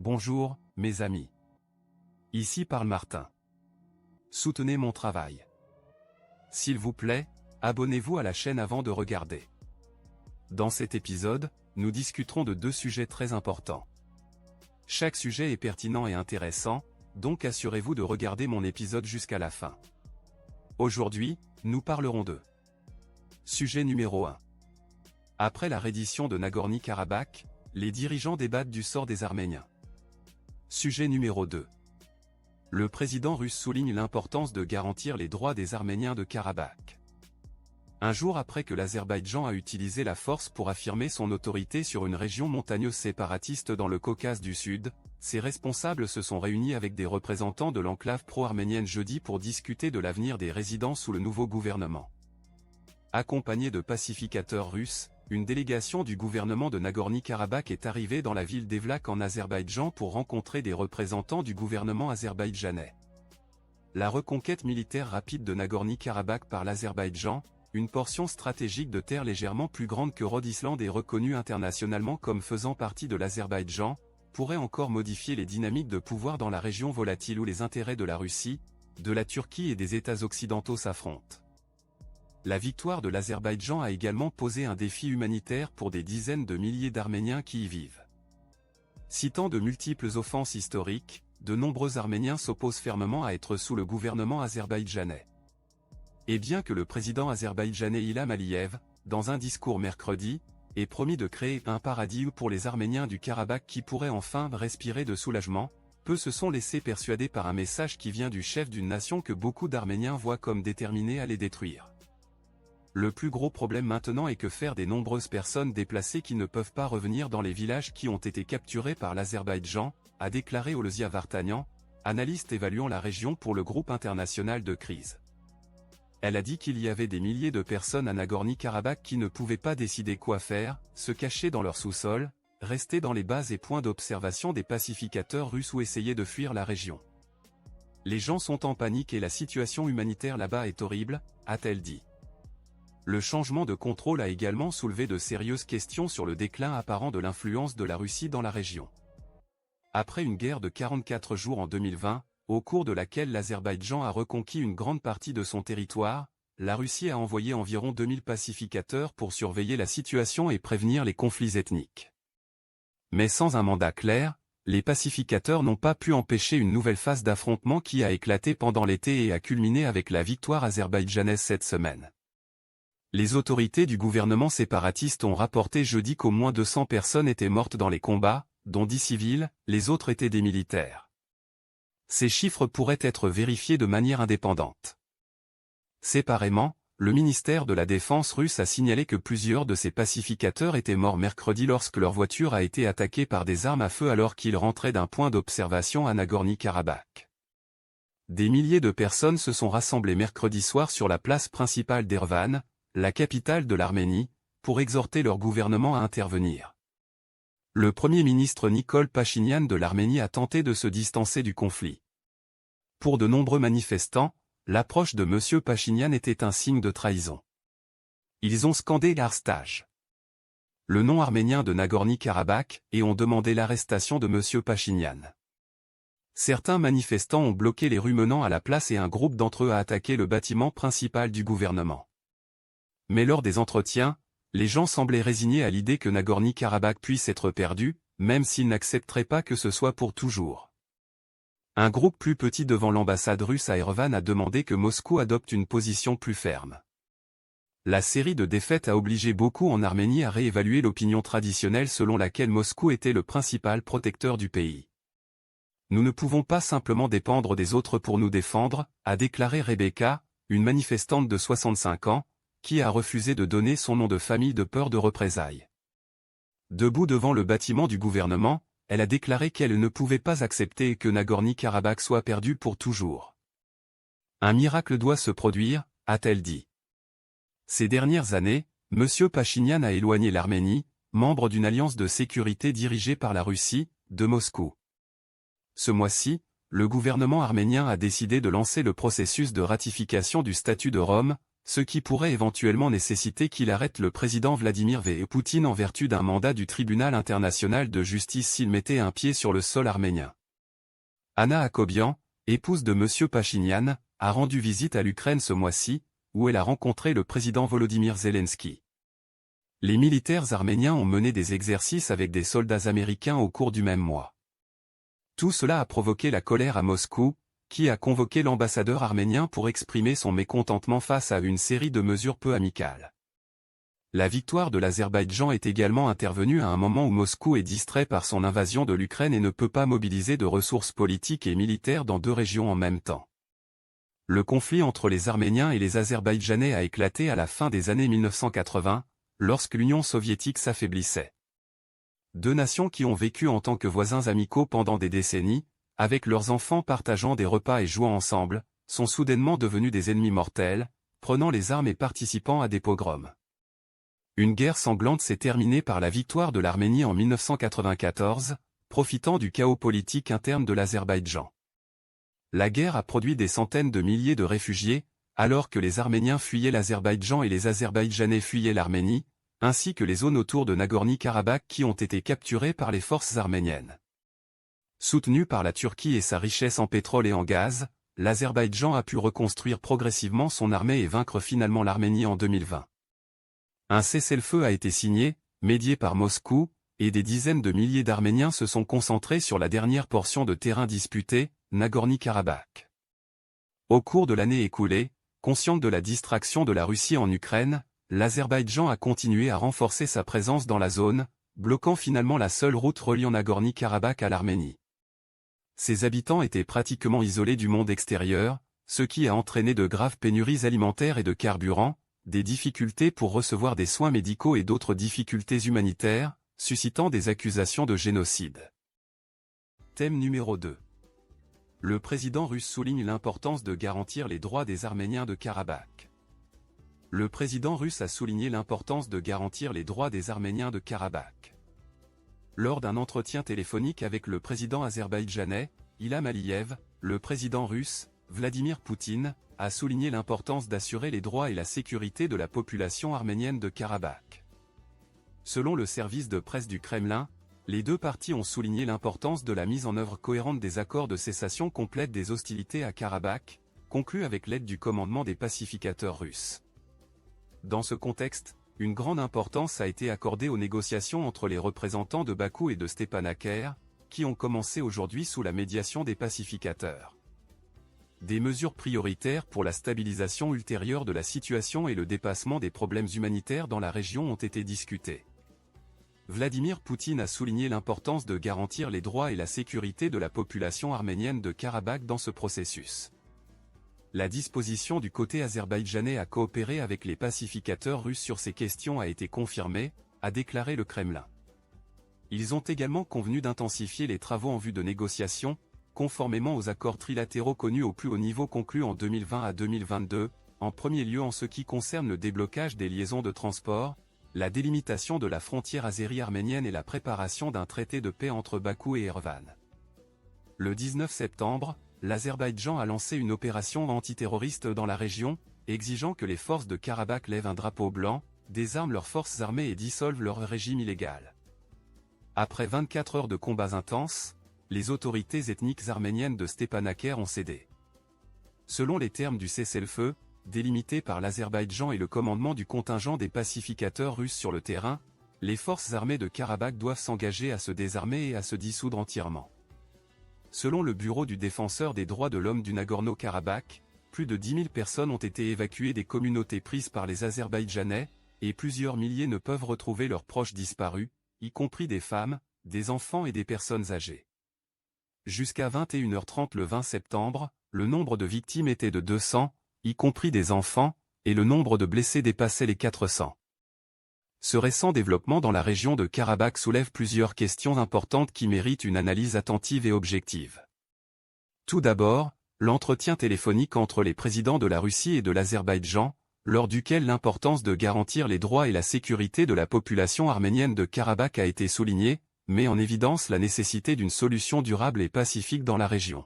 Bonjour, mes amis. Ici parle Martin. Soutenez mon travail. S'il vous plaît, abonnez-vous à la chaîne avant de regarder. Dans cet épisode, nous discuterons de deux sujets très importants. Chaque sujet est pertinent et intéressant, donc assurez-vous de regarder mon épisode jusqu'à la fin. Aujourd'hui, nous parlerons de sujet numéro 1. Après la reddition de Nagorno-Karabakh, les dirigeants débattent du sort des Arméniens. Sujet numéro 2. Le président russe souligne l'importance de garantir les droits des Arméniens de Karabakh. Un jour après que l'Azerbaïdjan a utilisé la force pour affirmer son autorité sur une région montagneuse séparatiste dans le Caucase du Sud, ses responsables se sont réunis avec des représentants de l'enclave pro-arménienne jeudi pour discuter de l'avenir des résidents sous le nouveau gouvernement. Accompagnée de pacificateurs russes, une délégation du gouvernement de Nagorno-Karabakh est arrivée dans la ville d'Evlak en Azerbaïdjan pour rencontrer des représentants du gouvernement azerbaïdjanais. La reconquête militaire rapide de Nagorno-Karabakh par l'Azerbaïdjan, une portion stratégique de terre légèrement plus grande que Rhode Island et reconnue internationalement comme faisant partie de l'Azerbaïdjan, pourrait encore modifier les dynamiques de pouvoir dans la région volatile où les intérêts de la Russie, de la Turquie et des États occidentaux s'affrontent. La victoire de l'Azerbaïdjan a également posé un défi humanitaire pour des dizaines de milliers d'Arméniens qui y vivent. Citant de multiples offenses historiques, de nombreux Arméniens s'opposent fermement à être sous le gouvernement azerbaïdjanais. Et bien que le président azerbaïdjanais Ilham Aliyev, dans un discours mercredi, ait promis de créer un paradis pour les Arméniens du Karabakh qui pourraient enfin respirer de soulagement, peu se sont laissés persuader par un message qui vient du chef d'une nation que beaucoup d'Arméniens voient comme déterminée à les détruire. Le plus gros problème maintenant est que faire des nombreuses personnes déplacées qui ne peuvent pas revenir dans les villages qui ont été capturés par l'Azerbaïdjan, a déclaré Olzia Vartanian, analyste évaluant la région pour le groupe international de crise. Elle a dit qu'il y avait des milliers de personnes à Nagorno-Karabakh qui ne pouvaient pas décider quoi faire, se cacher dans leur sous-sol, rester dans les bases et points d'observation des pacificateurs russes ou essayer de fuir la région. Les gens sont en panique et la situation humanitaire là-bas est horrible, a-t-elle dit. Le changement de contrôle a également soulevé de sérieuses questions sur le déclin apparent de l'influence de la Russie dans la région. Après une guerre de 44 jours en 2020, au cours de laquelle l'Azerbaïdjan a reconquis une grande partie de son territoire, la Russie a envoyé environ 2000 pacificateurs pour surveiller la situation et prévenir les conflits ethniques. Mais sans un mandat clair, les pacificateurs n'ont pas pu empêcher une nouvelle phase d'affrontement qui a éclaté pendant l'été et a culminé avec la victoire azerbaïdjanaise cette semaine. Les autorités du gouvernement séparatiste ont rapporté jeudi qu'au moins 200 personnes étaient mortes dans les combats, dont 10 civils, les autres étaient des militaires. Ces chiffres pourraient être vérifiés de manière indépendante. Séparément, le ministère de la Défense russe a signalé que plusieurs de ces pacificateurs étaient morts mercredi lorsque leur voiture a été attaquée par des armes à feu alors qu'ils rentraient d'un point d'observation à Nagorno-Karabakh. Des milliers de personnes se sont rassemblées mercredi soir sur la place principale d'Erevan, la capitale de l'Arménie, pour exhorter leur gouvernement à intervenir. Le premier ministre Nikol Pachinian de l'Arménie a tenté de se distancer du conflit. Pour de nombreux manifestants, l'approche de M. Pachinian était un signe de trahison. Ils ont scandé l'Arstaj, le nom arménien de Nagorno-Karabakh, et ont demandé l'arrestation de M. Pachinian. Certains manifestants ont bloqué les rues menant à la place et un groupe d'entre eux a attaqué le bâtiment principal du gouvernement. Mais lors des entretiens, les gens semblaient résignés à l'idée que Nagorno-Karabakh puisse être perdu, même s'ils n'accepteraient pas que ce soit pour toujours. Un groupe plus petit devant l'ambassade russe à Erevan a demandé que Moscou adopte une position plus ferme. La série de défaites a obligé beaucoup en Arménie à réévaluer l'opinion traditionnelle selon laquelle Moscou était le principal protecteur du pays. Nous ne pouvons pas simplement dépendre des autres pour nous défendre, a déclaré Rebecca, une manifestante de 65 ans, qui a refusé de donner son nom de famille de peur de représailles. Debout devant le bâtiment du gouvernement, elle a déclaré qu'elle ne pouvait pas accepter que Nagorno-Karabakh soit perdu pour toujours. Un miracle doit se produire, a-t-elle dit. Ces dernières années, M. Pachinian a éloigné l'Arménie, membre d'une alliance de sécurité dirigée par la Russie, de Moscou. Ce mois-ci, le gouvernement arménien a décidé de lancer le processus de ratification du statut de Rome, ce qui pourrait éventuellement nécessiter qu'il arrête le président Vladimir Poutine en vertu d'un mandat du tribunal international de justice s'il mettait un pied sur le sol arménien. Anna Akobian, épouse de M. Pachinian, a rendu visite à l'Ukraine ce mois-ci, où elle a rencontré le président Volodymyr Zelensky. Les militaires arméniens ont mené des exercices avec des soldats américains au cours du même mois. Tout cela a provoqué la colère à Moscou, qui a convoqué l'ambassadeur arménien pour exprimer son mécontentement face à une série de mesures peu amicales. La victoire de l'Azerbaïdjan est également intervenue à un moment où Moscou est distrait par son invasion de l'Ukraine et ne peut pas mobiliser de ressources politiques et militaires dans deux régions en même temps. Le conflit entre les Arméniens et les Azerbaïdjanais a éclaté à la fin des années 1980, lorsque l'Union soviétique s'affaiblissait. Deux nations qui ont vécu en tant que voisins amicaux pendant des décennies, avec leurs enfants partageant des repas et jouant ensemble, sont soudainement devenus des ennemis mortels, prenant les armes et participant à des pogroms. Une guerre sanglante s'est terminée par la victoire de l'Arménie en 1994, profitant du chaos politique interne de l'Azerbaïdjan. La guerre a produit des centaines de milliers de réfugiés, alors que les Arméniens fuyaient l'Azerbaïdjan et les Azerbaïdjanais fuyaient l'Arménie, ainsi que les zones autour de Nagorno-Karabakh qui ont été capturées par les forces arméniennes. Soutenu par la Turquie et sa richesse en pétrole et en gaz, l'Azerbaïdjan a pu reconstruire progressivement son armée et vaincre finalement l'Arménie en 2020. Un cessez-le-feu a été signé, médié par Moscou, et des dizaines de milliers d'Arméniens se sont concentrés sur la dernière portion de terrain disputée, Nagorno-Karabakh. Au cours de l'année écoulée, consciente de la distraction de la Russie en Ukraine, l'Azerbaïdjan a continué à renforcer sa présence dans la zone, bloquant finalement la seule route reliant Nagorno-Karabakh à l'Arménie. Ses habitants étaient pratiquement isolés du monde extérieur, ce qui a entraîné de graves pénuries alimentaires et de carburant, des difficultés pour recevoir des soins médicaux et d'autres difficultés humanitaires, suscitant des accusations de génocide. Thème numéro 2. Le président russe souligne l'importance de garantir les droits des Arméniens de Karabakh. Le président russe a souligné l'importance de garantir les droits des Arméniens de Karabakh. Lors d'un entretien téléphonique avec le président azerbaïdjanais, Ilham Aliyev, le président russe, Vladimir Poutine, a souligné l'importance d'assurer les droits et la sécurité de la population arménienne de Karabakh. Selon le service de presse du Kremlin, les deux parties ont souligné l'importance de la mise en œuvre cohérente des accords de cessation complète des hostilités à Karabakh, conclus avec l'aide du commandement des pacificateurs russes. Dans ce contexte, une grande importance a été accordée aux négociations entre les représentants de Bakou et de Stepanakert, qui ont commencé aujourd'hui sous la médiation des pacificateurs. Des mesures prioritaires pour la stabilisation ultérieure de la situation et le dépassement des problèmes humanitaires dans la région ont été discutées. Vladimir Poutine a souligné l'importance de garantir les droits et la sécurité de la population arménienne de Karabakh dans ce processus. La disposition du côté azerbaïdjanais à coopérer avec les pacificateurs russes sur ces questions a été confirmée, a déclaré le Kremlin. Ils ont également convenu d'intensifier les travaux en vue de négociations, conformément aux accords trilatéraux connus au plus haut niveau conclus en 2020 à 2022, en premier lieu en ce qui concerne le déblocage des liaisons de transport, la délimitation de la frontière azérie-arménienne et la préparation d'un traité de paix entre Bakou et Erevan. Le 19 septembre, l'Azerbaïdjan a lancé une opération antiterroriste dans la région, exigeant que les forces de Karabakh lèvent un drapeau blanc, désarment leurs forces armées et dissolvent leur régime illégal. Après 24 heures de combats intenses, les autorités ethniques arméniennes de Stepanakert ont cédé. Selon les termes du cessez-le-feu, délimité par l'Azerbaïdjan et le commandement du contingent des pacificateurs russes sur le terrain, les forces armées de Karabakh doivent s'engager à se désarmer et à se dissoudre entièrement. Selon le Bureau du défenseur des droits de l'homme du Nagorno-Karabakh, plus de 10 000 personnes ont été évacuées des communautés prises par les Azerbaïdjanais, et plusieurs milliers ne peuvent retrouver leurs proches disparus, y compris des femmes, des enfants et des personnes âgées. Jusqu'à 21h30 le 20 septembre, le nombre de victimes était de 200, y compris des enfants, et le nombre de blessés dépassait les 400. Ce récent développement dans la région de Karabakh soulève plusieurs questions importantes qui méritent une analyse attentive et objective. Tout d'abord, l'entretien téléphonique entre les présidents de la Russie et de l'Azerbaïdjan, lors duquel l'importance de garantir les droits et la sécurité de la population arménienne de Karabakh a été soulignée, met en évidence la nécessité d'une solution durable et pacifique dans la région.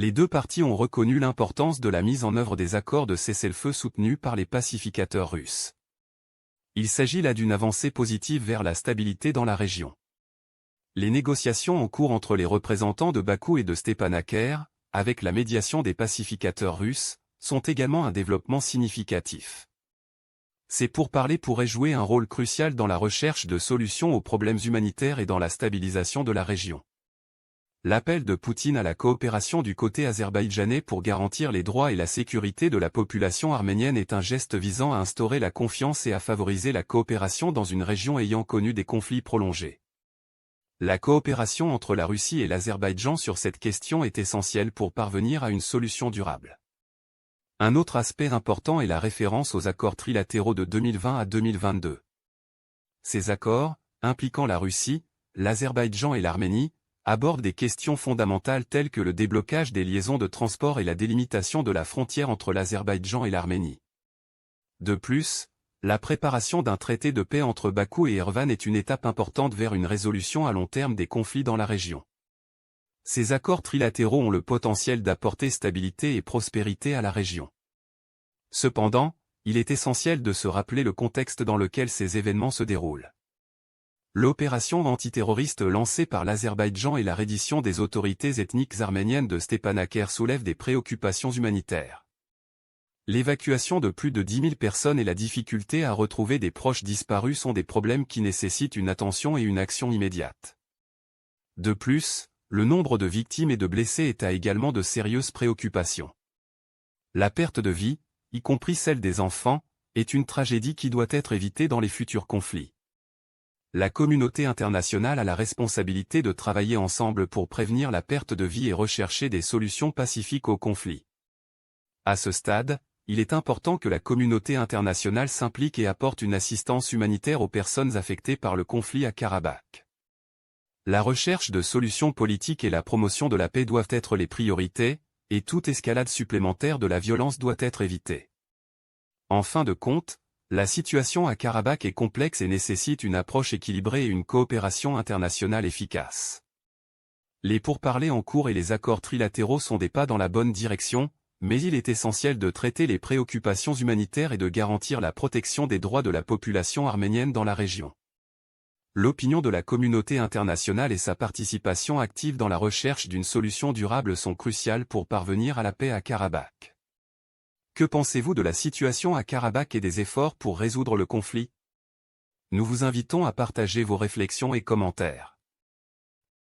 Les deux parties ont reconnu l'importance de la mise en œuvre des accords de cessez-le-feu soutenus par les pacificateurs russes. Il s'agit là d'une avancée positive vers la stabilité dans la région. Les négociations en cours entre les représentants de Bakou et de Stepanakert, avec la médiation des pacificateurs russes, sont également un développement significatif. Ces pourparlers pourraient jouer un rôle crucial dans la recherche de solutions aux problèmes humanitaires et dans la stabilisation de la région. L'appel de Poutine à la coopération du côté azerbaïdjanais pour garantir les droits et la sécurité de la population arménienne est un geste visant à instaurer la confiance et à favoriser la coopération dans une région ayant connu des conflits prolongés. La coopération entre la Russie et l'Azerbaïdjan sur cette question est essentielle pour parvenir à une solution durable. Un autre aspect important est la référence aux accords trilatéraux de 2020 à 2022. Ces accords, impliquant la Russie, l'Azerbaïdjan et l'Arménie, aborde des questions fondamentales telles que le déblocage des liaisons de transport et la délimitation de la frontière entre l'Azerbaïdjan et l'Arménie. De plus, la préparation d'un traité de paix entre Bakou et Erevan est une étape importante vers une résolution à long terme des conflits dans la région. Ces accords trilatéraux ont le potentiel d'apporter stabilité et prospérité à la région. Cependant, il est essentiel de se rappeler le contexte dans lequel ces événements se déroulent. L'opération antiterroriste lancée par l'Azerbaïdjan et la reddition des autorités ethniques arméniennes de Stepanakert soulèvent des préoccupations humanitaires. L'évacuation de plus de 10 000 personnes et la difficulté à retrouver des proches disparus sont des problèmes qui nécessitent une attention et une action immédiate. De plus, le nombre de victimes et de blessés est également de sérieuses préoccupations. La perte de vie, y compris celle des enfants, est une tragédie qui doit être évitée dans les futurs conflits. La communauté internationale a la responsabilité de travailler ensemble pour prévenir la perte de vie et rechercher des solutions pacifiques aux conflits. À ce stade, il est important que la communauté internationale s'implique et apporte une assistance humanitaire aux personnes affectées par le conflit à Karabakh. La recherche de solutions politiques et la promotion de la paix doivent être les priorités, et toute escalade supplémentaire de la violence doit être évitée. En fin de compte, la situation à Karabakh est complexe et nécessite une approche équilibrée et une coopération internationale efficace. Les pourparlers en cours et les accords trilatéraux sont des pas dans la bonne direction, mais il est essentiel de traiter les préoccupations humanitaires et de garantir la protection des droits de la population arménienne dans la région. L'opinion de la communauté internationale et sa participation active dans la recherche d'une solution durable sont cruciales pour parvenir à la paix à Karabakh. Que pensez-vous de la situation à Karabakh et des efforts pour résoudre le conflit? Nous vous invitons à partager vos réflexions et commentaires.